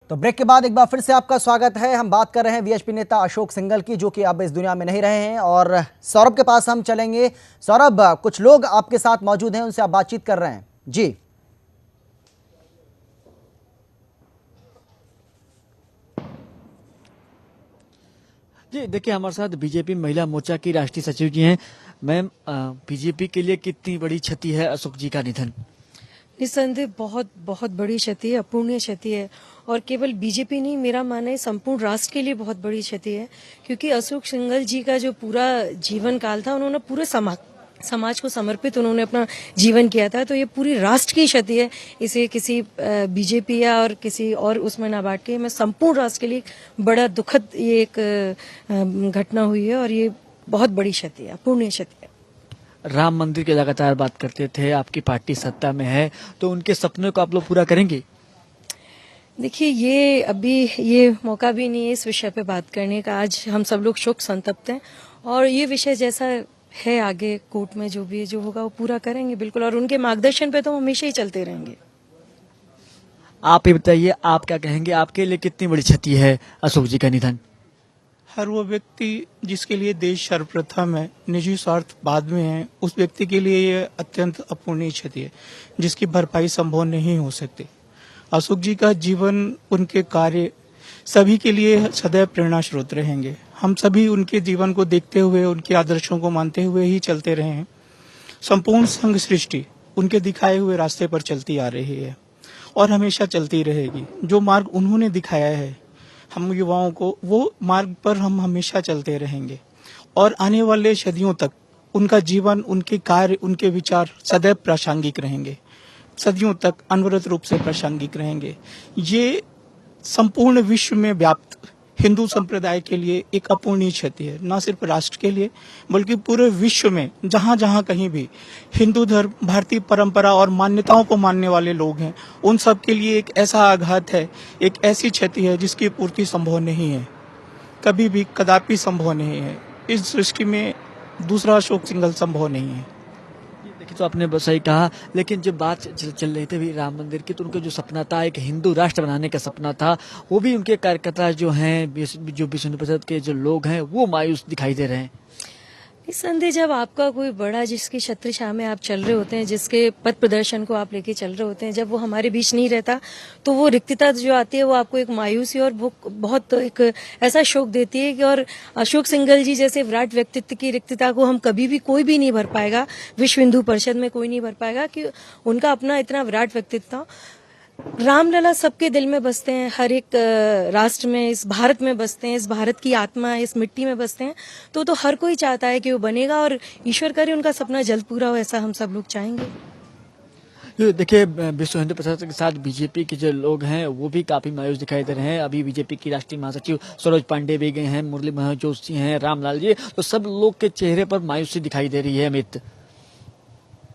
तो ब्रेक के बाद एक बार फिर से आपका स्वागत है। हम बात कर रहे हैं वीएचपी नेता अशोक सिंघल की, जो कि अब इस दुनिया में नहीं रहे हैं। और सौरभ के पास हम चलेंगे। सौरभ, कुछ लोग आपके साथ मौजूद हैं, उनसे आप बातचीत कर रहे हैं। जी जी, देखिए हमारे साथ बीजेपी महिला मोर्चा की राष्ट्रीय सचिव जी हैं। मैम, बीजेपी के लिए कितनी बड़ी क्षति है अशोक जी का निधन? निस्संदेह बहुत बहुत बड़ी क्षति है, अपूर्णीय क्षति है। और केवल बीजेपी नहीं, मेरा मानना है संपूर्ण राष्ट्र के लिए बहुत बड़ी क्षति है। क्योंकि अशोक सिंघल जी का जो पूरा जीवन काल था, उन्होंने पूरे समाज को समर्पित उन्होंने अपना जीवन किया था। तो ये पूरी राष्ट्र की क्षति है। इसे किसी बीजेपी या और किसी और उसमें ना बांट के, मैं संपूर्ण राष्ट्र के लिए बड़ा दुखद ये एक घटना हुई है और ये बहुत बड़ी क्षति है, अपूर्णीय क्षति है। राम मंदिर की लगातार बात करते थे, आपकी पार्टी सत्ता में है तो उनके सपने को आप लोग पूरा करेंगे? देखिए, ये अभी ये मौका भी नहीं है इस विषय पे बात करने का। आज हम सब लोग शोक संतप्त हैं और ये विषय जैसा है आगे कोर्ट में जो भी जो होगा वो पूरा करेंगे बिल्कुल। और उनके मार्गदर्शन पे तो हम हमेशा ही चलते रहेंगे। आप ये बताइए, आप क्या कहेंगे, आपके लिए कितनी बड़ी क्षति है अशोक जी का निधन? हर वो व्यक्ति जिसके लिए देश सर्वप्रथम है, निजी स्वार्थ बाद में है, उस व्यक्ति के लिए ये अत्यंत अपूर्णीय क्षति है जिसकी भरपाई संभव नहीं हो सकती। अशोक जी का जीवन, उनके कार्य सभी के लिए सदैव प्रेरणा स्रोत रहेंगे। हम सभी उनके जीवन को देखते हुए, उनके आदर्शों को मानते हुए ही चलते रहे हैं। संपूर्ण संघ सृष्टि उनके दिखाए हुए रास्ते पर चलती आ रही है और हमेशा चलती रहेगी। जो मार्ग उन्होंने दिखाया है हम युवाओं को, वो मार्ग पर हम हमेशा चलते रहेंगे और आने वाले सदियों तक उनका जीवन, उनके कार्य, उनके विचार सदैव प्रासंगिक रहेंगे, सदियों तक अनवरत रूप से प्रासंगिक रहेंगे। ये संपूर्ण विश्व में व्याप्त हिंदू संप्रदाय के लिए एक अपूर्णीय क्षति है, न सिर्फ राष्ट्र के लिए बल्कि पूरे विश्व में जहां जहां कहीं भी हिंदू धर्म, भारतीय परंपरा और मान्यताओं को मानने वाले लोग हैं, उन सब के लिए एक ऐसा आघात है, एक ऐसी क्षति है जिसकी पूर्ति संभव नहीं है, कभी भी कदापि संभव नहीं है। इस दृष्टि में दूसरा अशोक सिंघल संभव नहीं है। देखिए, तो आपने बस सही कहा, लेकिन जब बात चल रही थी राम मंदिर की, तो उनका जो सपना था, एक हिंदू राष्ट्र बनाने का सपना था, वो भी उनके कार्यकर्ता जो हैं, जो विष्णु प्रसाद के जो लोग हैं, वो मायूस दिखाई दे रहे हैं। निस्संदेह, जब आपका कोई बड़ा, जिसकी छत्र छाया में आप चल रहे होते हैं, जिसके पथ प्रदर्शन को आप लेके चल रहे होते हैं, जब वो हमारे बीच नहीं रहता तो वो रिक्तता जो आती है वो आपको एक मायूसी और वो बहुत एक ऐसा शोक देती है कि और अशोक सिंघल जी जैसे विराट व्यक्तित्व की रिक्तता को हम कभी भी कोई भी नहीं भर पाएगा, विश्व हिंदू परिषद में कोई नहीं भर पाएगा कि उनका अपना इतना विराट व्यक्तित्व था। रामलला सबके दिल में बसते हैं, हर एक राष्ट्र में, इस भारत में बसते हैं, इस भारत की आत्मा इस मिट्टी में बसते हैं। तो हर कोई चाहता है कि वो बनेगा और ईश्वर करे उनका सपना जल्द पूरा हो, ऐसा हम सब लोग चाहेंगे। ये देखिए, विश्व हिंदू परिषद के साथ बीजेपी के जो लोग हैं वो भी काफी मायूस दिखाई दे रहे हैं। अभी बीजेपी की राष्ट्रीय महासचिव सरोज पांडे भी गए हैं, मुरली मनोहर जोशी हैं, रामलाल जी, तो सब लोग के चेहरे पर मायूसी दिखाई दे रही है। अमित,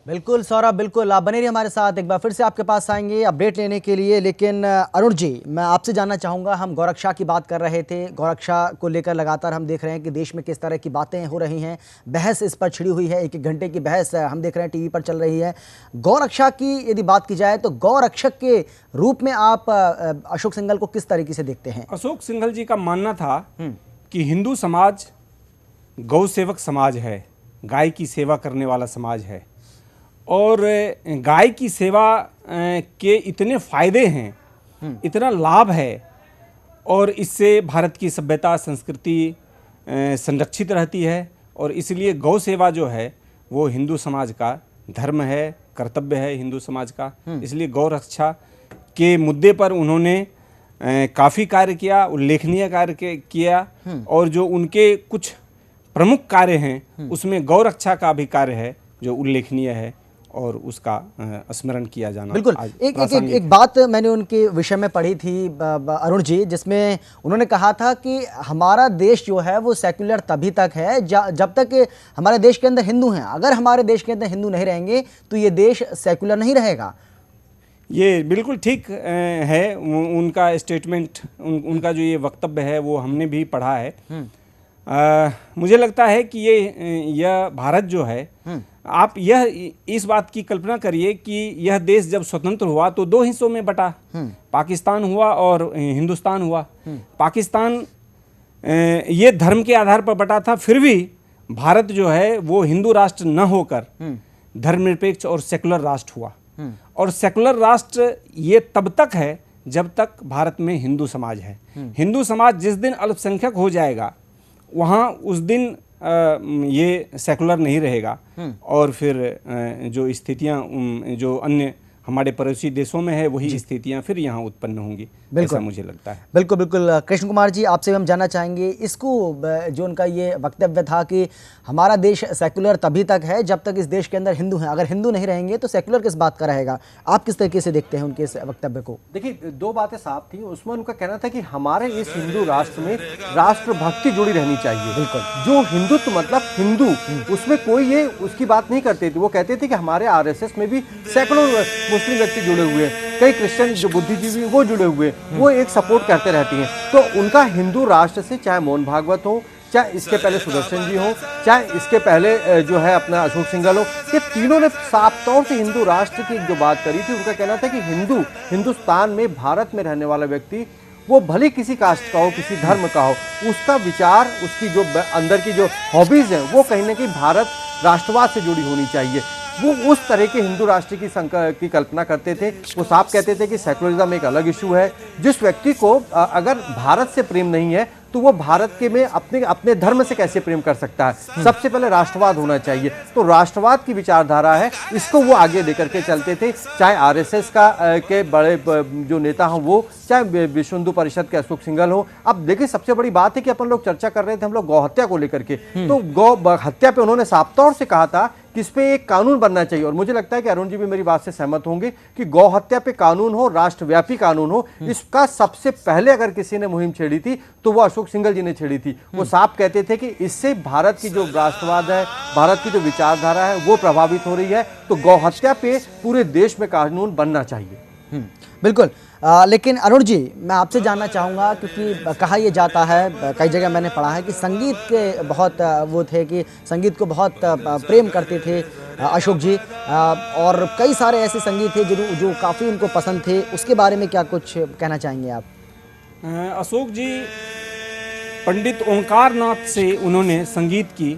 बिल्कुल सौरभ, बिल्कुल आप बने रहिए हमारे साथ। एक बार फिर से आपके पास आएंगे अपडेट लेने के लिए। लेकिन अरुण जी, मैं आपसे जानना चाहूँगा, हम गौरक्षा की बात कर रहे थे। गौरक्षा को लेकर लगातार हम देख रहे हैं कि देश में किस तरह की बातें हो रही हैं, बहस इस पर छिड़ी हुई है। एक घंटे की बहस हम देख रहे हैं टीवी पर चल रही है। गौरक्षा की यदि बात की जाए तो गौरक्षक के रूप में आप अशोक सिंघल को किस तरीके से देखते हैं? अशोक सिंघल जी का मानना था कि हिंदू समाज गौ सेवक समाज है, गाय की सेवा करने वाला समाज है और गाय की सेवा के इतने फायदे हैं, इतना लाभ है और इससे भारत की सभ्यता, संस्कृति संरक्षित रहती है। और इसलिए गौ सेवा जो है वो हिंदू समाज का धर्म है, कर्तव्य है हिंदू समाज का। इसलिए गौ रक्षा के मुद्दे पर उन्होंने काफ़ी कार्य किया, उल्लेखनीय कार्य किया। और जो उनके कुछ प्रमुख कार्य हैं उसमें गौ रक्षा का भी कार्य है जो उल्लेखनीय है और उसका स्मरण किया जाना। बिल्कुल। एक बात मैंने उनके विषय में पढ़ी थी अरुण जी, जिसमें उन्होंने कहा था कि हमारा देश जो है वो सेक्युलर तभी तक है जब तक हमारे देश के अंदर हिंदू हैं। अगर हमारे देश के अंदर हिंदू नहीं रहेंगे तो ये देश सेक्युलर नहीं रहेगा। ये बिल्कुल ठीक है उनका स्टेटमेंट, उनका जो ये वक्तव्य है वो हमने भी पढ़ा है। मुझे लगता है कि यह भारत जो है आप यह इस बात की कल्पना करिए कि यह देश जब स्वतंत्र हुआ तो दो हिस्सों में बटा, पाकिस्तान हुआ और हिंदुस्तान हुआ। पाकिस्तान ये धर्म के आधार पर बटा था, फिर भी भारत जो है वो हिंदू राष्ट्र न होकर धर्मनिरपेक्ष और सेकुलर राष्ट्र हुआ। और सेकुलर राष्ट्र ये तब तक है जब तक भारत में हिंदू समाज है। हिंदू समाज जिस दिन अल्पसंख्यक हो जाएगा वहाँ उस दिन ये सेकुलर नहीं रहेगा, और फिर जो स्थितियाँ जो अन्य हमारे पड़ोसी देशों में है वही स्थितियां फिर यहाँ उत्पन्न होंगी, ऐसा मुझे लगता है। बिल्कुल बिल्कुल। कृष्ण कुमार जी, आपसे हम जानना चाहेंगे इसको, जो उनका ये वक्तव्य था कि हमारा देश सेकुलर तभी तक है जब तक इस देश के अंदर हिंदू हैं, अगर हिंदू नहीं रहेंगे तो सेकुलर किस बात का रहेगा। आप किस तरीके से देखते हैं उनके इस वक्तव्य को? देखिए, दो बातें साफ थी। उसमें उनका कहना था कि हमारे इस हिंदू राष्ट्र में राष्ट्रभक्ति जुड़ी रहनी चाहिए। बिल्कुल। जो हिंदुत्व मतलब हिंदू, उसमें कोई ये उसकी बात नहीं करते थे। वो कहते थे कि हमारे आरएसएस में भी सैकड़ों मुस्लिम व्यक्ति जुड़े हुए हैं, कई क्रिश्चियन जो बुद्धिजीवी वो जुड़े हुए हैं, वो एक सपोर्ट करते रहती हैं। तो उनका हिंदू राष्ट्र से, चाहे मोहन भागवत हो, चाहे इसके पहले सुदर्शन जी हो, चाहे इसके पहले जो है अपना अशोक सिंघल हो, ये तीनों ने साफ तौर से हिंदू राष्ट्र की जो बात करी थी। उनका कहना था कि हिंदुस्तान में, भारत में रहने वाला व्यक्ति, वो भले किसी कास्ट का हो, किसी धर्म का हो, उसका विचार, उसकी जो अंदर की जो हॉबीज हैं वो कहीं ना कहीं भारत राष्ट्रवाद से जुड़ी होनी चाहिए। वो उस तरह के हिंदू राष्ट्र की कल्पना करते थे। वो साफ कहते थे कि सेकुलरिज्म एक अलग इशू है। जिस व्यक्ति को अगर भारत से प्रेम नहीं है तो वो भारत के में अपने धर्म से कैसे प्रेम कर सकता है। सबसे पहले राष्ट्रवाद होना चाहिए। तो राष्ट्रवाद की विचारधारा है, इसको वो आगे लेकर के चलते थे। चाहे आरएसएस के बड़े जो नेता हों वो, चाहे विश्व हिंदू परिषद के अशोक सिंघल हो। अब देखिए, सबसे बड़ी बात है कि अपन लोग चर्चा कर रहे थे हम लोग गौ हत्या को लेकर के, तो गौ हत्या पे उन्होंने साफ तौर से कहा था कि इस पे एक कानून बनना चाहिए। और मुझे लगता है कि अरुण जी भी मेरी बात से सहमत होंगे कि गौ हत्या पे कानून हो, राष्ट्रव्यापी कानून हो। इसका सबसे पहले अगर किसी ने मुहिम छेड़ी थी तो वो अशोक सिंघल जी ने छेड़ी थी। वो साफ कहते थे कि इससे भारत की जो राष्ट्रवाद है, भारत की जो विचारधारा है वो प्रभावित हो रही है। तो गौ हत्या पे पूरे देश में कानून बनना चाहिए। बिल्कुल। लेकिन अरुण जी, मैं आपसे जानना चाहूँगा, क्योंकि कहा यह जाता है, कई जगह मैंने पढ़ा है कि संगीत के बहुत वो थे, कि संगीत को बहुत प्रेम करते थे अशोक जी, और कई सारे ऐसे संगीत थे जो काफ़ी उनको पसंद थे। उसके बारे में क्या कुछ कहना चाहेंगे आप? अशोक जी पंडित ओंकार नाथ से उन्होंने संगीत की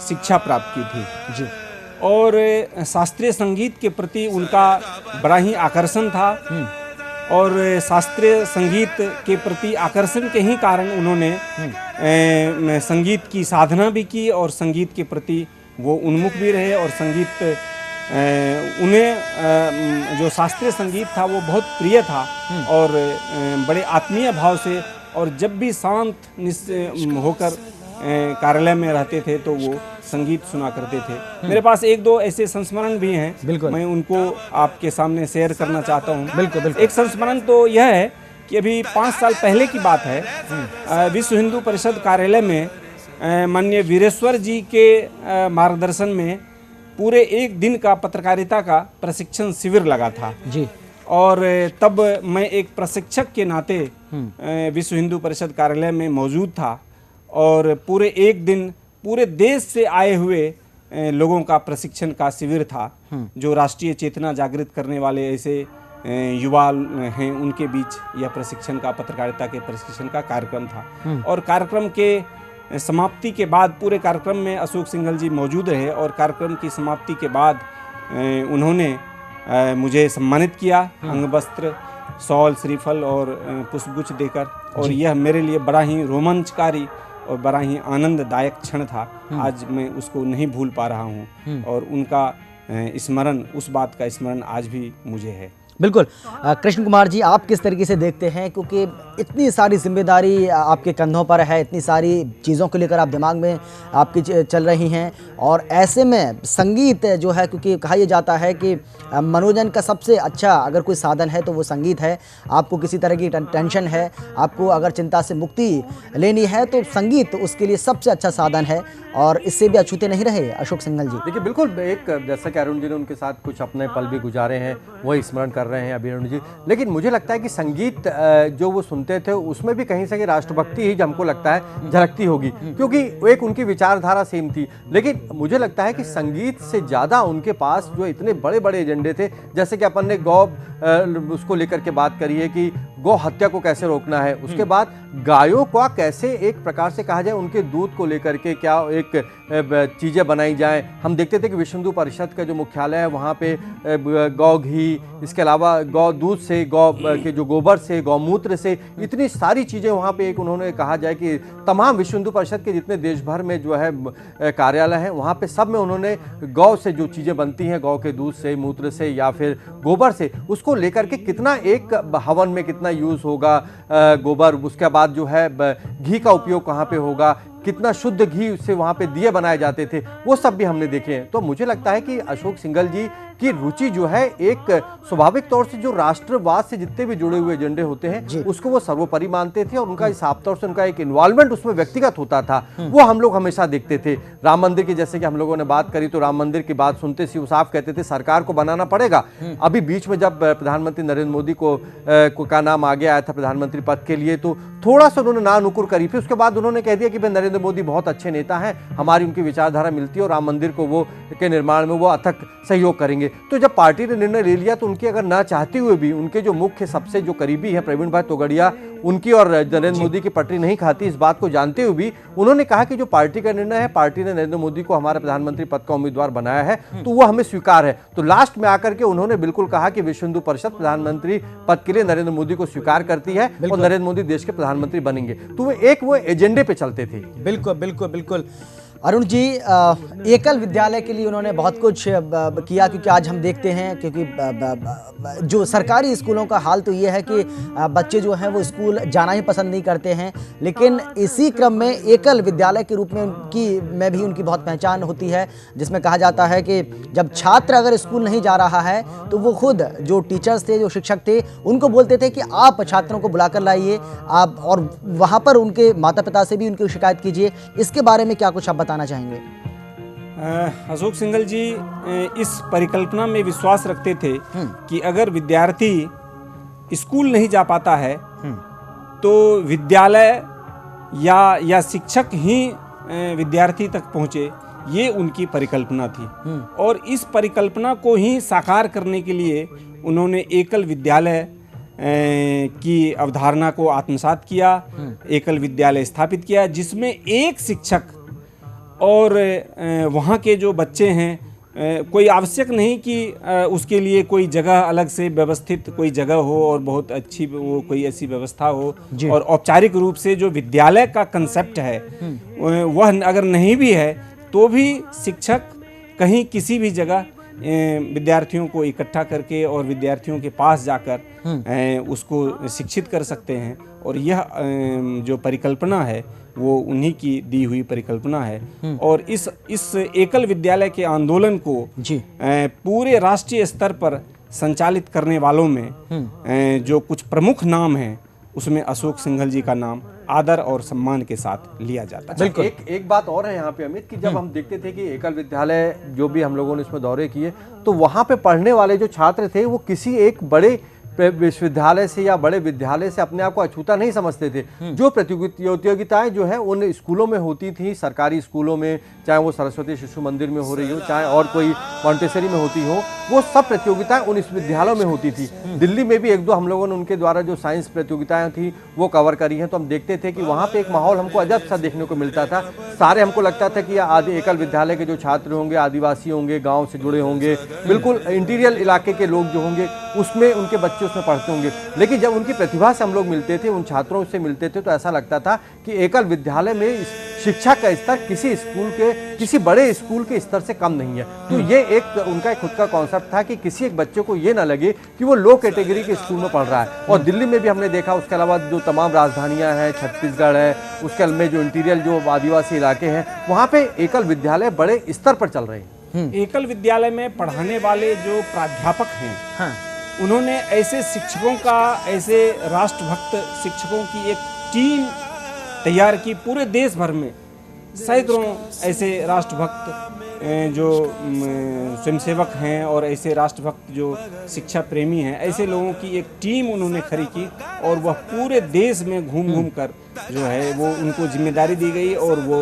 शिक्षा प्राप्त की थी जी, और शास्त्रीय संगीत के प्रति उनका बड़ा ही आकर्षण था। और शास्त्रीय संगीत के प्रति आकर्षण के ही कारण उन्होंने संगीत की साधना भी की, और संगीत के प्रति वो उन्मुख भी रहे। और संगीत उन्हें जो शास्त्रीय संगीत था वो बहुत प्रिय था, और बड़े आत्मीय भाव से, और जब भी शांत होकर कार्यालय में रहते थे तो वो संगीत सुना करते थे। मेरे पास एक दो ऐसे संस्मरण भी हैं, मैं उनको आपके सामने शेयर करना चाहता हूँ। बिल्कुल। एक संस्मरण तो यह है कि अभी 5 साल पहले की बात है, विश्व हिंदू परिषद कार्यालय में माननीय वीरेश्वर जी के मार्गदर्शन में पूरे एक दिन का पत्रकारिता का प्रशिक्षण शिविर लगा था जी। और तब मैं एक प्रशिक्षक के नाते विश्व हिंदू परिषद कार्यालय में मौजूद था, और पूरे एक दिन पूरे देश से आए हुए लोगों का प्रशिक्षण का शिविर था, जो राष्ट्रीय चेतना जागृत करने वाले ऐसे युवा हैं, उनके बीच यह प्रशिक्षण का, पत्रकारिता के प्रशिक्षण का कार्यक्रम था। और कार्यक्रम के समाप्ति के बाद, पूरे कार्यक्रम में अशोक सिंघल जी मौजूद रहे, और कार्यक्रम की समाप्ति के बाद उन्होंने मुझे सम्मानित किया, अंगवस्त्र, शॉल, श्रीफल और पुष्पगुच्छ देकर। और यह मेरे लिए बड़ा ही रोमांचकारी और बड़ा ही आनंददायक क्षण था। आज मैं उसको नहीं भूल पा रहा हूँ, और उनका स्मरण, उस बात का स्मरण आज भी मुझे है। बिल्कुल। कृष्ण कुमार जी, आप किस तरीके से देखते हैं, क्योंकि इतनी सारी जिम्मेदारी आपके कंधों पर है, इतनी सारी चीज़ों को लेकर आप दिमाग में आपकी चल रही हैं, और ऐसे में संगीत जो है, क्योंकि कहा यह जाता है कि मनोरंजन का सबसे अच्छा अगर कोई साधन है तो वो संगीत है। आपको किसी तरह की टेंशन है, आपको अगर चिंता से मुक्ति लेनी है तो संगीत उसके लिए सबसे अच्छा साधन है, और इससे भी अछूते नहीं रहे अशोक सिंघल जी। देखिए, बिल्कुल, एक जैसा कि अरुण जी ने उनके साथ कुछ अपने पल भी गुजारे हैं, वही स्मरण कर कर रहे हैं अभी अरुण जी, लेकिन मुझे लगता है कि संगीत जो वो सुनते थे उसमें भी कहीं से कहीं राष्ट्रभक्ति ही हमको लगता है झलकती होगी, क्योंकि एक उनकी विचारधारा सेम थी। लेकिन मुझे लगता है कि संगीत से ज़्यादा उनके पास जो इतने बड़े बड़े एजेंडे थे, जैसे कि अपन ने गौ उसको लेकर के बात करी है कि गौ हत्या को कैसे रोकना है, उसके बाद गायों का कैसे एक प्रकार से कहा जाए उनके दूध को लेकर के क्या एक चीज़ें बनाई जाए। हम देखते थे कि विश्व हिंदू परिषद का जो मुख्यालय है वहाँ पे गौ घी, इसके अलावा गौ दूध से, गौ के जो गोबर से, गौमूत्र से, इतनी सारी चीज़ें वहाँ पे एक उन्होंने कहा जाए कि तमाम विश्व हिंदू परिषद के जितने देश भर में जो है कार्यालय हैं वहाँ पे सब में उन्होंने गौ से जो चीज़ें बनती हैं, गौ के दूध से, मूत्र से या फिर गोबर से, उसको लेकर के कितना एक हवन में कितना यूज़ होगा गोबर, उसके बाद जो है घी का उपयोग कहाँ पे होगा, कितना शुद्ध घी से वहाँ पे दिए बनाए जाते थे, वो सब भी हमने देखे हैं। तो मुझे लगता है कि अशोक सिंघल जी की रुचि जो है एक स्वाभाविक तौर से जो राष्ट्रवाद से जितने भी जुड़े हुए एजेंडे होते हैं उसको वो सर्वोपरि मानते थे और उनका साफ तौर से उनका एक इन्वॉल्वमेंट उसमें व्यक्तिगत होता था, वो हम लोग हमेशा देखते थे। राम मंदिर की जैसे कि हम लोगों ने बात करी तो राम मंदिर की बात सुनते सी वो साफ कहते थे सरकार को बनाना पड़ेगा। अभी बीच में जब प्रधानमंत्री नरेंद्र मोदी को का नाम आगे आया था प्रधानमंत्री पद के लिए तो थोड़ा सा उन्होंने ना नुकुर करी, फिर उसके बाद उन्होंने कह दिया कि भाई नरेंद्र मोदी बहुत अच्छे नेता हैं, हमारी उनकी विचारधारा मिलती है और राम मंदिर को वो के निर्माण में वो अथक सहयोग करेंगे। तो जब पार्टी ने निर्णय ले लिया तो उनकी अगर ना चाहते हुए भी उनके जो मुख्य सबसे जो करीबी है प्रवीण भाई तोगड़िया, उनकी और नरेंद्र मोदी की पटरी नहीं खाती, इस बात को जानते हुए भी उन्होंने कहा कि जो पार्टी का निर्णय है, पार्टी ने नरेंद्र मोदी को हमारे प्रधानमंत्री पद का उम्मीदवार बनाया है तो वो हमें स्वीकार है। तो लास्ट में आकर के उन्होंने बिल्कुल कहा कि विश्व हिंदू परिषद प्रधानमंत्री पद के लिए नरेंद्र मोदी को स्वीकार करती है और नरेंद्र मोदी देश के प्रधानमंत्री बनेंगे। तो वो एजेंडे पे चलते थे। बिल्कुल बिल्कुल बिल्कुल। अरुण जी, एकल विद्यालय के लिए उन्होंने बहुत कुछ किया, क्योंकि आज हम देखते हैं क्योंकि जो सरकारी स्कूलों का हाल तो ये है कि बच्चे जो हैं वो स्कूल जाना ही पसंद नहीं करते हैं, लेकिन इसी क्रम में एकल विद्यालय के रूप में भी उनकी बहुत पहचान होती है, जिसमें कहा जाता है कि जब छात्र अगर स्कूल नहीं जा रहा है तो वो खुद जो टीचर्स थे, जो शिक्षक थे, उनको बोलते थे कि आप छात्रों को बुला कर लाइए आप, और वहाँ पर उनके माता पिता से भी उनकी शिकायत कीजिए। इसके बारे में क्या कुछ आप बताना चाहेंगे? अशोक सिंघल जी इस परिकल्पना में विश्वास रखते थे कि अगर विद्यार्थी स्कूल नहीं जा पाता है तो विद्यालय या शिक्षक ही विद्यार्थी तक पहुँचे, ये उनकी परिकल्पना थी। और इस परिकल्पना को ही साकार करने के लिए उन्होंने एकल विद्यालय की अवधारणा को आत्मसात किया, एकल विद्यालय स्थापित किया जिसमें एक शिक्षक और वहाँ के जो बच्चे हैं, कोई आवश्यक नहीं कि उसके लिए कोई जगह अलग से व्यवस्थित कोई जगह हो और बहुत अच्छी वो कोई ऐसी व्यवस्था हो, और औपचारिक रूप से जो विद्यालय का कंसेप्ट है वह अगर नहीं भी है तो भी शिक्षक कहीं किसी भी जगह विद्यार्थियों को इकट्ठा करके और विद्यार्थियों के पास जाकर उसको शिक्षित कर सकते हैं। और यह जो परिकल्पना है वो उन्हीं की दी हुई परिकल्पना है। और इस एकल विद्यालय के आंदोलन को पूरे राष्ट्रीय स्तर पर संचालित करने वालों में जो कुछ प्रमुख नाम हैं उसमें अशोक सिंघल जी का नाम आदर और सम्मान के साथ लिया जाता है। एक बात और है यहाँ पे अमित कि जब हम देखते थे कि एकल विद्यालय जो भी हम लोगों ने इसमें दौरे किए तो वहाँ पे पढ़ने वाले जो छात्र थे वो किसी एक बड़े विश्वविद्यालय से या बड़े विद्यालय से अपने आप को अछूता नहीं समझते थे। जो प्रतियोगिताएं जो है उन स्कूलों में होती थी, सरकारी स्कूलों में, चाहे वो सरस्वती शिशु मंदिर में हो रही हो, चाहे और कोई मॉन्टेसरी में होती हो, वो सब प्रतियोगिताएं उन विद्यालयों में होती थी। दिल्ली में भी एक दो हम लोगों ने उनके द्वारा जो साइंस प्रतियोगिताएं थी वो कवर करी हैं, तो हम देखते थे कि वहाँ पे एक माहौल हमको अजब सा देखने को मिलता था। सारे हमको लगता था कि आदि एकल विद्यालय के जो छात्र होंगे आदिवासी होंगे, गाँव से जुड़े होंगे, बिल्कुल इंटीरियर इलाके के लोग जो होंगे उसमें उनके बच्चे उसमें पढ़ते होंगे। लेकिन जब उनकी प्रतिभा से हम लोग मिलते थे, उन छात्रों से मिलते थे, तो ऐसा लगता था कि एकल विद्यालय में शिक्षा का स्तर किसी स्कूल के, किसी बड़े स्कूल के स्तर से कम नहीं है। तो ये एक उनका एक खुद का कॉन्सेप्ट था कि किसी एक बच्चे को ये ना लगे कि वो लो कैटेगरी के स्कूल में पढ़ रहा है। और दिल्ली में भी हमने देखा, उसके अलावा जो तमाम राजधानियां हैं, छत्तीसगढ़ है, उसके में जो इंटीरियर जो आदिवासी इलाके हैं, वहाँ पे एकल विद्यालय बड़े स्तर पर चल रहे हैं। एकल विद्यालय में पढ़ाने वाले जो प्राध्यापक हैं, उन्होंने ऐसे शिक्षकों का, ऐसे राष्ट्रभक्त शिक्षकों की एक टीम तैयार की पूरे देश भर में, सैकड़ों ऐसे राष्ट्रभक्त जो स्वयंसेवक हैं और ऐसे राष्ट्रभक्त जो शिक्षा प्रेमी हैं, ऐसे लोगों की एक टीम उन्होंने खड़ी की और वह पूरे देश में घूम घूम कर जो है वो उनको जिम्मेदारी दी गई और वो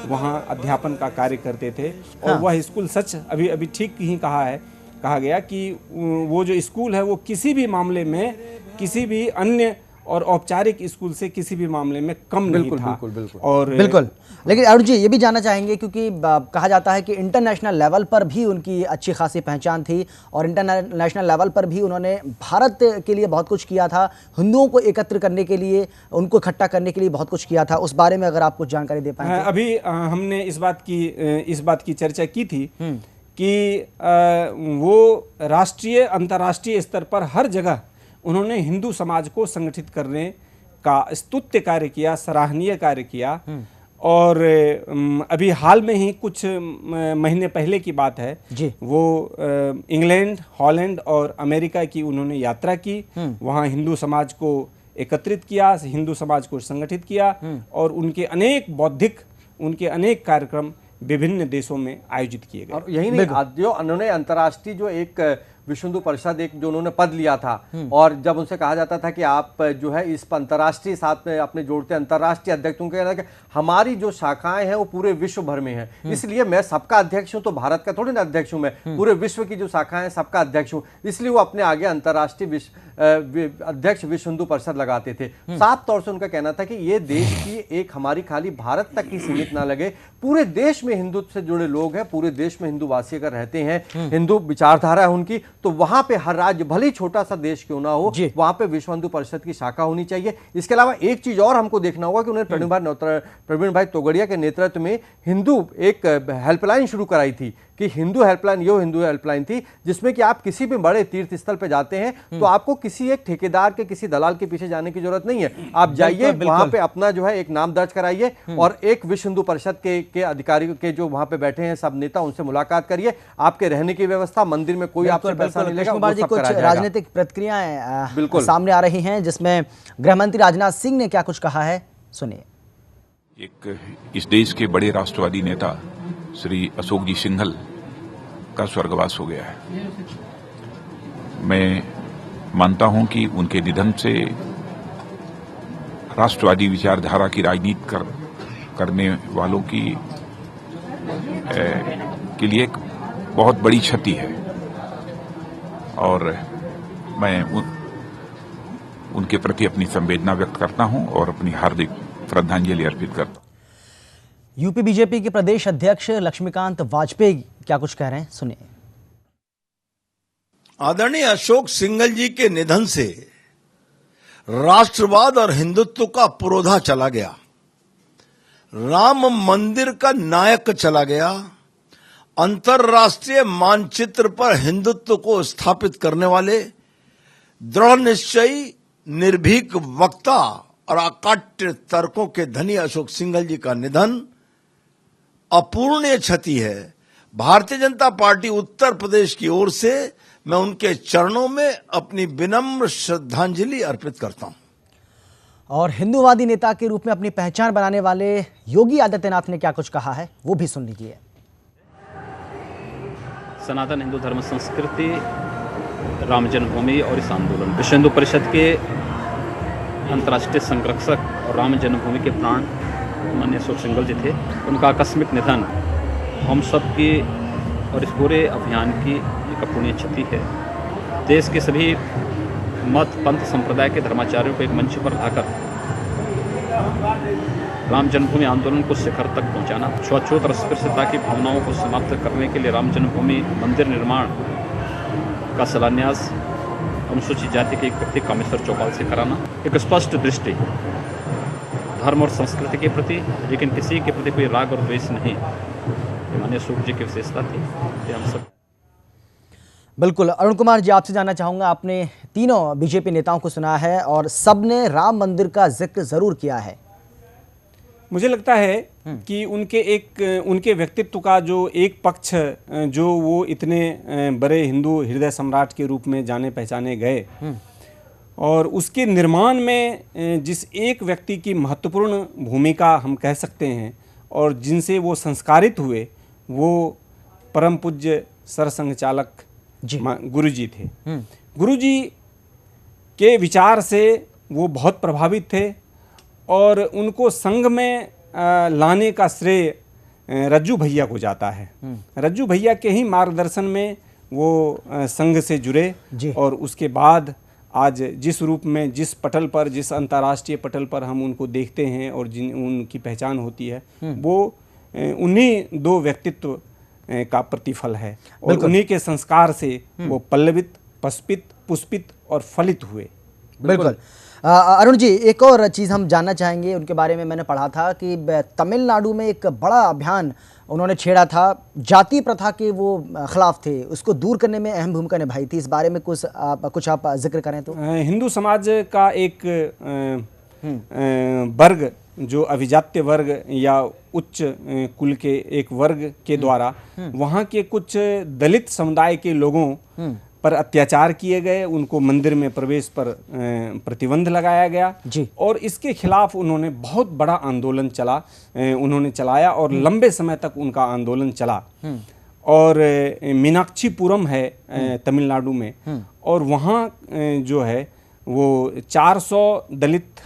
वहाँ अध्यापन का कार्य करते थे। और वह स्कूल सच अभी ठीक ही कहा गया कि वो जो स्कूल है वो किसी भी मामले में किसी भी अन्य और औपचारिक स्कूल से किसी भी मामले में कम नहीं था। बिल्कुल। लेकिन अरुण जी ये भी जानना चाहेंगे क्योंकि कहा जाता है कि इंटरनेशनल लेवल पर भी उनकी अच्छी खासी पहचान थी और इंटरनेशनल लेवल पर भी उन्होंने भारत के लिए बहुत कुछ किया था, हिंदुओं को एकत्र करने के लिए, उनको इकट्ठा करने के लिए बहुत कुछ किया था। उस बारे में अगर आप कुछ जानकारी दे पाएं। अभी हमने इस बात की चर्चा की थी कि वो राष्ट्रीय अंतर्राष्ट्रीय स्तर पर हर जगह उन्होंने हिंदू समाज को संगठित करने का स्तुत्य कार्य किया, सराहनीय कार्य किया। और अभी हाल में ही कुछ महीने पहले की बात है जी। वो इंग्लैंड, हॉलैंड और अमेरिका की उन्होंने यात्रा की, वहाँ हिंदू समाज को एकत्रित किया, हिंदू समाज को संगठित किया और उनके अनेक कार्यक्रम विभिन्न देशों में आयोजित किए गए। और यही नहीं, जो उन्होंने अंतर्राष्ट्रीय जो एक विश्व हिंदू परिषद एक जो उन्होंने पद लिया था और जब उनसे कहा जाता था कि आप जो है इस अंतर्राष्ट्रीय साथ में अपने जोड़ते अंतर्राष्ट्रीय अध्यक्ष, उनका कहना है कि हमारी जो शाखाएं हैं वो पूरे विश्व भर में हैं, इसलिए मैं सबका अध्यक्ष हूं, तो भारत का थोड़ी ना अध्यक्ष हूं, मैं पूरे विश्व की जो शाखाएं हैं सबका अध्यक्ष हूं, इसलिए वो अपने आगे अंतर्राष्ट्रीय अध्यक्ष विश्व हिंदू परिषद लगाते थे। साफ तौर से उनका कहना था कि ये देश की एक हमारी खाली भारत तक ही सीमित ना लगे, पूरे देश में हिंदुत्व से जुड़े लोग हैं, पूरे देश में हिंदूवासी अगर रहते हैं, हिंदू विचारधारा है उनकी, तो वहां पे हर राज्य भले ही छोटा सा देश क्यों ना हो, वहां पे विश्व हिंदू परिषद की शाखा होनी चाहिए। इसके अलावा एक चीज और हमको देखना होगा कि उन्होंने प्रवीण भाई तोगड़िया के नेतृत्व में हिंदू एक हेल्पलाइन शुरू कराई थी कि हिंदू हेल्पलाइन थी, जिसमें कि आप किसी भी बड़े तीर्थ स्थल पे जाते हैं तो आपको किसी एक ठेकेदार के, किसी दलाल के पीछे जाने की जरूरत नहीं है। आप जाइए वहां पे अपना जो है एक नाम दर्ज कराइए और एक विश्व हिंदू परिषद के अधिकारी के जो वहां पे बैठे हैं सब नेता, उनसे मुलाकात करिए। आपके रहने की व्यवस्था, मंदिर में कोई आपसे पैसा नहीं लेगा, वो सब कुछ कराया जाएगा। राजनीतिक प्रतिक्रियाएं बिल्कुल सामने आ रही हैं, जिसमें गृह मंत्री राजनाथ सिंह ने क्या कुछ कहा है, सुनिए। एक इस देश के बड़े राष्ट्रवादी नेता श्री अशोक जी सिंघल का स्वर्गवास हो गया है। मैं मानता हूं कि उनके निधन से राष्ट्रवादी विचारधारा की राजनीति करने वालों के लिए एक बहुत बड़ी क्षति है और मैं उनके प्रति अपनी संवेदना व्यक्त करता हूं और अपनी हार्दिक श्रद्धांजलि अर्पित करता हूं। यूपी बीजेपी के प्रदेश अध्यक्ष लक्ष्मीकांत वाजपेयी क्या कुछ कह रहे हैं, सुनिए। आदरणीय अशोक सिंघल जी के निधन से राष्ट्रवाद और हिंदुत्व का पुरोधा चला गया, राम मंदिर का नायक चला गया, अंतर्राष्ट्रीय मानचित्र पर हिंदुत्व को स्थापित करने वाले दृढ़ निश्चयी, निर्भीक वक्ता और अकाट्य तर्कों के धनी अशोक सिंघल जी का निधन अपूरणीय क्षति है। भारतीय जनता पार्टी उत्तर प्रदेश की ओर से मैं उनके चरणों में अपनी विनम्र श्रद्धांजलि अर्पित करता हूं। और हिंदूवादी नेता के रूप में अपनी पहचान बनाने वाले योगी आदित्यनाथ ने क्या कुछ कहा है, वो भी सुन लीजिए। सनातन हिंदू धर्म संस्कृति, राम जन्मभूमि और इस आंदोलन, विश्व हिंदू परिषद के अंतर्राष्ट्रीय संरक्षक और राम जन्मभूमि के प्राण माननीय अशोक सिंघल जी थे। उनका आकस्मिक निधन हम सब की और इस पूरे अभियान की एक अपूरणीय क्षति है। देश के सभी मत, पंथ, संप्रदाय के धर्माचार्यों को एक मंच पर लाकर राम जन्मभूमि आंदोलन को शिखर तक पहुंचाना, छुआछूत और अस्पृश्यता की भावनाओं को समाप्त करने के लिए राम जन्मभूमि मंदिर निर्माण का शिलान्यास अनुसूचित जाति के एक व्यक्ति कामेश्वर चौपाल से कराना, एक स्पष्ट दृष्टि धर्म और संस्कृति के प्रति, लेकिन किसी के प्रति कोई राग और द्वेष नहीं, माननीय अशोक जी की विशेषता थी। ये हम सब बिल्कुल। अरुण कुमार जी, आपसे जानना चाहूंगा, आपने तीनों बीजेपी नेताओं को सुना है और सबने राम मंदिर का जिक्र जरूर किया है। मुझे लगता है कि उनके व्यक्तित्व का जो एक पक्ष, जो वो इतने बड़े हिंदू हृदय सम्राट के रूप में जाने पहचाने गए, और उसके निर्माण में जिस एक व्यक्ति की महत्वपूर्ण भूमिका हम कह सकते हैं और जिनसे वो संस्कारित हुए वो परम पूज्य सरसंघ चालक गुरु जी थे। गुरु जी के विचार से वो बहुत प्रभावित थे और उनको संघ में लाने का श्रेय रज्जू भैया को जाता है। रज्जू भैया के ही मार्गदर्शन में वो संघ से जुड़े और उसके बाद आज जिस रूप में, जिस पटल पर, जिस अंतर्राष्ट्रीय पटल पर हम उनको देखते हैं और जिन उनकी पहचान होती है वो उन्हीं दो व्यक्तित्व का प्रतिफल है और उन्हीं के संस्कार से वो पल्लवित, पुष्पित और फलित हुए। बिल्कुल। अरुण जी, एक और चीज़ हम जानना चाहेंगे उनके बारे में। मैंने पढ़ा था कि तमिलनाडु में एक बड़ा अभियान उन्होंने छेड़ा था, जाति प्रथा के वो खिलाफ थे, उसको दूर करने में अहम भूमिका निभाई थी। इस बारे में कुछ आप जिक्र करें तो। हिंदू समाज का एक वर्ग जो अभिजात्य वर्ग या उच्च कुल के एक वर्ग के द्वारा वहाँ के कुछ दलित समुदाय के लोगों पर अत्याचार किए गए, उनको मंदिर में प्रवेश पर प्रतिबंध लगाया गया और इसके खिलाफ उन्होंने बहुत बड़ा आंदोलन उन्होंने चलाया और लंबे समय तक उनका आंदोलन चला। और मीनाक्षीपुरम है तमिलनाडु में और वहाँ जो है वो 400 दलित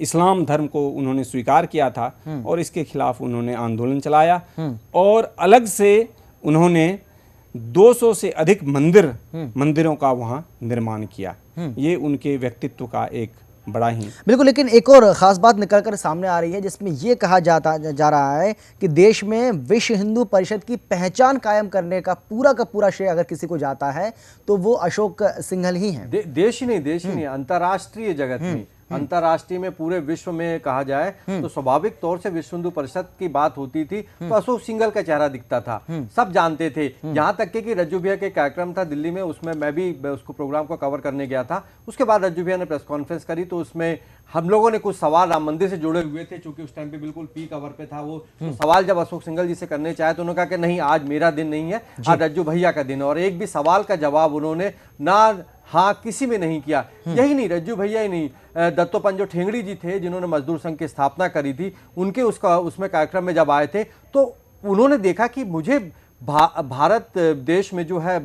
इस्लाम धर्म को उन्होंने स्वीकार किया था और इसके खिलाफ उन्होंने आंदोलन चलाया और अलग से उन्होंने 200 से अधिक मंदिरों का वहाँ निर्माण किया। ये उनके व्यक्तित्व का एक बड़ा ही बिल्कुल। लेकिन एक और ख़ास बात निकलकर सामने आ रही है जिसमें ये कहा जा रहा है कि देश में विश्व हिंदू परिषद की पहचान कायम करने का पूरा श्रेय अगर किसी को जाता है तो वो अशोक सिंघल ही हैं। देश ही नहीं, अंतर्राष्ट्रीय जगत में, अंतर्राष्ट्रीय में, पूरे विश्व में कहा जाए तो स्वाभाविक तौर से विश्व हिंदू परिषद की बात होती थी तो अशोक सिंघल का चेहरा दिखता था, सब जानते थे। यहाँ तक कि रज्जू भैया के कार्यक्रम था दिल्ली में, उसमें मैं भी उसको प्रोग्राम को कवर करने गया था। उसके बाद रज्जू भैया ने प्रेस कॉन्फ्रेंस करी तो उसमें हम लोगों ने कुछ सवाल राम मंदिर से जुड़े हुए थे, चूंकि उस टाइम पे बिल्कुल पीक आवर पे था वो। तो सवाल जब अशोक सिंघल जी से करने चाहे तो उन्होंने कहा कि नहीं, आज मेरा दिन नहीं है, आज रज्जू भैया का दिन है। और एक भी सवाल का जवाब उन्होंने ना हाँ किसी में नहीं किया। यही नहीं, रज्जू भैया ही नहीं, दत्तोपंत जो ठेंगड़ी जी थे जिन्होंने मजदूर संघ की स्थापना करी थी, उनके उसमें कार्यक्रम में जब आए थे तो उन्होंने देखा कि मुझे भारत देश में जो है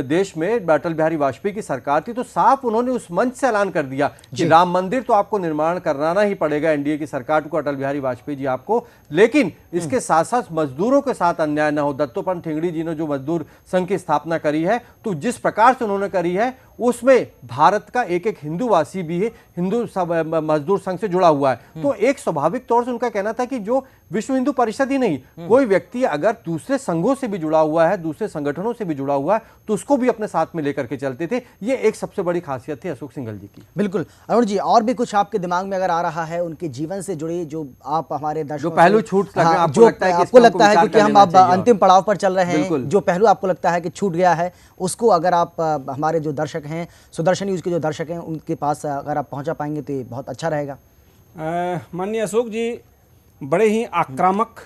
देश में अटल बिहारी वाजपेयी की सरकार थी तो साफ उन्होंने उस मंच से ऐलान कर दिया कि राम मंदिर तो आपको निर्माण कराना ही पड़ेगा, एनडीए की सरकार को, अटल बिहारी वाजपेयी जी आपको, लेकिन इसके साथ साथ मजदूरों के साथ अन्याय न हो। दत्तोपंत ठेंगड़ी जी ने जो मजदूर संघ की स्थापना करी है तो जिस प्रकार से उन्होंने करी है उसमें भारत का एक हिंदूवासी भी है, हिंदू मजदूर संघ से जुड़ा हुआ है। तो एक स्वाभाविक तौर से उनका कहना था कि जो विश्व हिंदू परिषद ही नहीं, कोई व्यक्ति अगर दूसरे संघों से भी जुड़ा हुआ है, दूसरे संगठनों से भी जुड़ा हुआ है तो उसको भी अपने साथ में लेकर के चलते थे। ये एक सबसे बड़ी खासियत थी अशोक सिंघल जी की। बिल्कुल। अरुण जी, और भी कुछ आपके दिमाग में अगर आ रहा है उनके जीवन से जुड़ी, जो आप हमारे दर्शकों, जो पहलू छूट आपको लगता है क्योंकि हम अब अंतिम पड़ाव पर चल रहे हैं, जो पहलू आपको लगता है कि छूट गया है, उसको अगर आप हमारे जो दर्शक हैं, सुदर्शन न्यूज़ के जो दर्शक हैं, उनके पास अगर आप पहुंचा पाएंगे तो बहुत अच्छा रहेगा। माननीय अशोक जी बड़े ही आक्रामक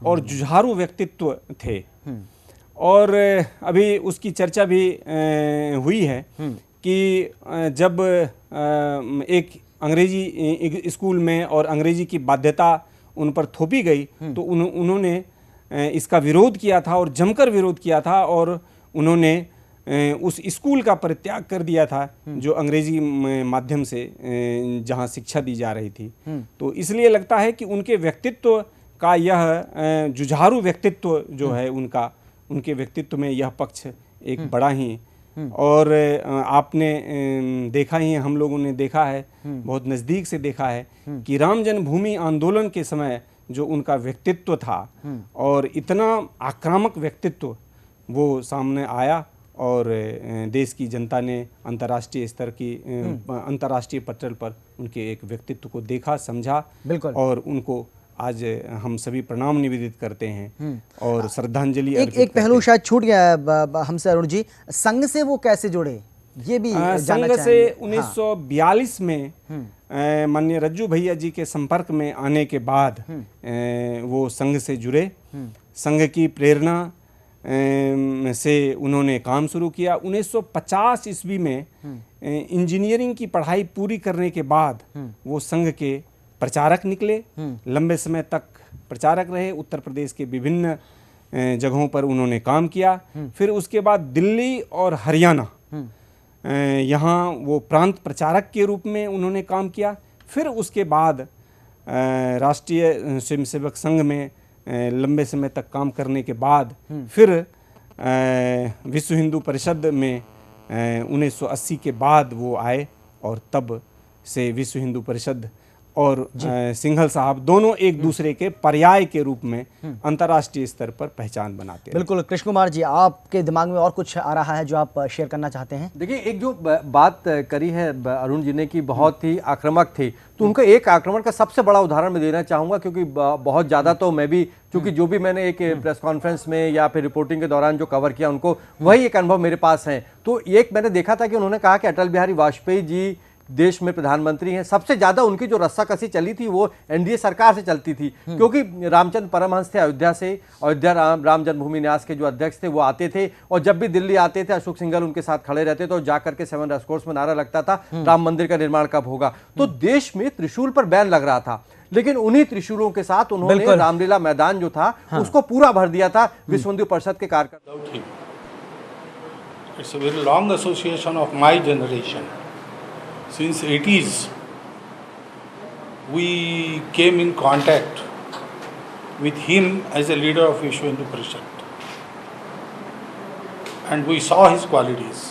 और जुझारू व्यक्तित्व थे और अभी उसकी चर्चा भी हुई है कि जब एक अंग्रेजी स्कूल में और अंग्रेजी की बाध्यता उन पर थोपी गई तो उन्होंने इसका विरोध किया था और जमकर विरोध किया था और उन्होंने उस स्कूल का परित्याग कर दिया था जो अंग्रेजी माध्यम से जहां शिक्षा दी जा रही थी। तो इसलिए लगता है कि उनके व्यक्तित्व का यह जुझारू व्यक्तित्व जो है उनके व्यक्तित्व में यह पक्ष एक बड़ा ही, और आपने देखा ही, हम लोगों ने देखा है, बहुत नज़दीक से देखा है कि राम जन्मभूमि आंदोलन के समय जो उनका व्यक्तित्व था और इतना आक्रामक व्यक्तित्व वो सामने आया और देश की जनता ने अंतर्राष्ट्रीय स्तर की अंतर्राष्ट्रीय पटल पर उनके एक व्यक्तित्व को देखा, समझा और उनको आज हम सभी प्रणाम निवेदित करते हैं और श्रद्धांजलि एक पहलू शायद छूट गया है हमसे अरुण जी, संघ से वो कैसे जुड़े ये भी संघ से 1942 में माननीय रज्जू भैया जी के संपर्क में आने के बाद वो संघ से जुड़े। संघ की प्रेरणा से उन्होंने काम शुरू किया। 1950 ईस्वी में इंजीनियरिंग की पढ़ाई पूरी करने के बाद वो संघ के प्रचारक निकले, लंबे समय तक प्रचारक रहे, उत्तर प्रदेश के विभिन्न जगहों पर उन्होंने काम किया। फिर उसके बाद दिल्ली और हरियाणा यहाँ वो प्रांत प्रचारक के रूप में उन्होंने काम किया। फिर उसके बाद राष्ट्रीय स्वयंसेवक संघ में लंबे समय तक काम करने के बाद फिर विश्व हिंदू परिषद में 1980 के बाद वो आए और तब से विश्व हिंदू परिषद और सिंघल साहब दोनों एक दूसरे के पर्याय के रूप में अंतर्राष्ट्रीय स्तर पर पहचान बनाते हैं। बिल्कुल। कृष्ण कुमार जी, आपके दिमाग में और कुछ आ रहा है जो आप शेयर करना चाहते हैं? देखिए, एक जो बात करी है अरुण जी ने कि बहुत ही आक्रामक थी, तो उनका एक आक्रमण का सबसे बड़ा उदाहरण मैं देना चाहूंगा, क्योंकि बहुत ज़्यादा तो मैं भी, क्योंकि जो भी मैंने एक प्रेस कॉन्फ्रेंस में या फिर रिपोर्टिंग के दौरान जो कवर किया उनको वही एक अनुभव मेरे पास है। तो एक मैंने देखा था कि उन्होंने कहा कि अटल बिहारी वाजपेयी जी देश में प्रधानमंत्री हैं, सबसे ज्यादा उनकी जो रस्साकसी चली थी वो एनडीए सरकार से चलती थी, क्योंकि रामचंद्र परमहंस थे अयोध्या से, अयोध्या राम जन्मभूमि न्यास के जो अध्यक्ष थे वो आते थे, और जब भी दिल्ली आते थे अशोक सिंघल उनके साथ खड़े रहते थे, और जाकर के 7 रेसकोर्स में नारा लगता था राम मंदिर का निर्माण कब होगा। तो देश में त्रिशूल पर बैन लग रहा था, लेकिन उन्हीं त्रिशूलों के साथ उन्होंने रामलीला मैदान जो था उसको पूरा भर दिया था विश्व हिंदू परिषद के कार्यकर्ता। It's a very long association of my generation. Since 80s, we came in contact with him as a leader of Vishwa Hindu Parishad, and we saw his qualities.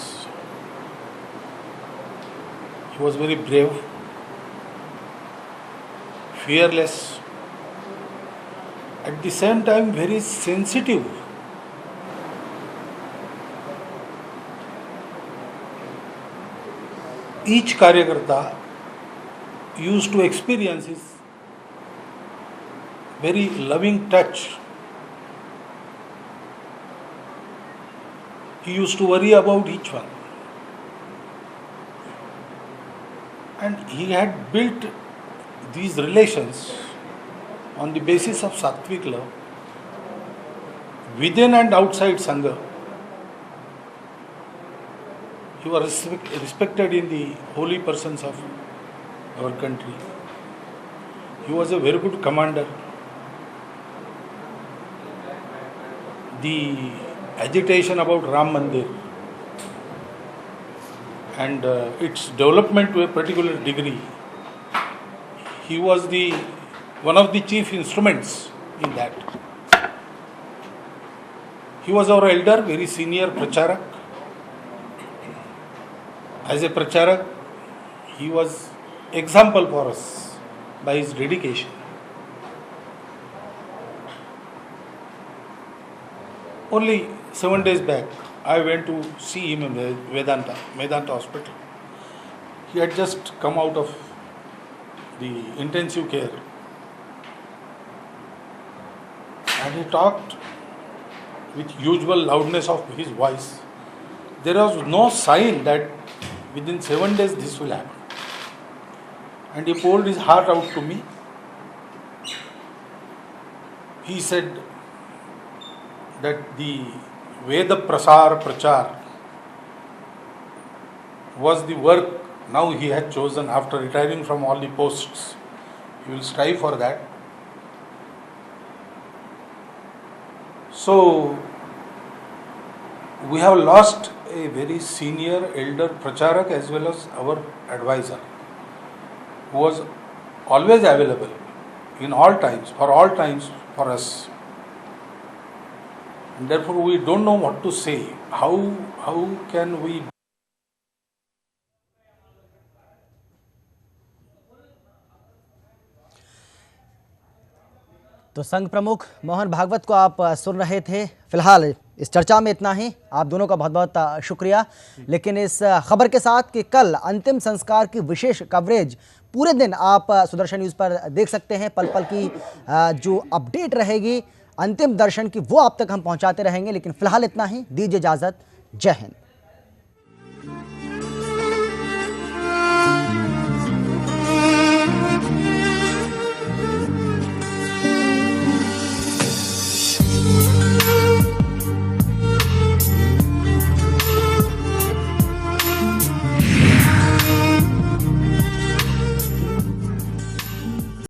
He was very brave, fearless, at the same time very sensitive. Each Karyakarta used to experience his very loving touch. He used to worry about each one. And he had built these relations on the basis of Sattvic love within and outside Sangha. He was respected in the holy persons of our country. He was a very good commander. The agitation about Ram Mandir and its development to a particular degree, he was one of the chief instruments in that. He was our elder, very senior pracharak. As a pracharak, he was example for us by his dedication. Only 7 days back, I went to see him in Vedanta Hospital. He had just come out of the intensive care, and he talked with usual loudness of his voice. There was no sign that within 7 days this will happen. And he poured his heart out to me. He said that the Veda Prasar Prachar was the work now he had chosen after retiring from all the posts. He will strive for that. So we have lost a very senior elder pracharak as well as our advisor, who was always available in all times for us. And therefore we don't know what to say. How can we? तो संघ प्रमुख मोहन भागवत को आप सुन रहे थे। फिलहाल इस चर्चा में इतना ही। आप दोनों का बहुत बहुत शुक्रिया। लेकिन इस खबर के साथ कि कल अंतिम संस्कार की विशेष कवरेज पूरे दिन आप सुदर्शन न्यूज़ पर देख सकते हैं। पल पल की जो अपडेट रहेगी अंतिम दर्शन की वो आप तक हम पहुंचाते रहेंगे। लेकिन फिलहाल इतना ही। दीजिए इजाज़त। जय हिंद।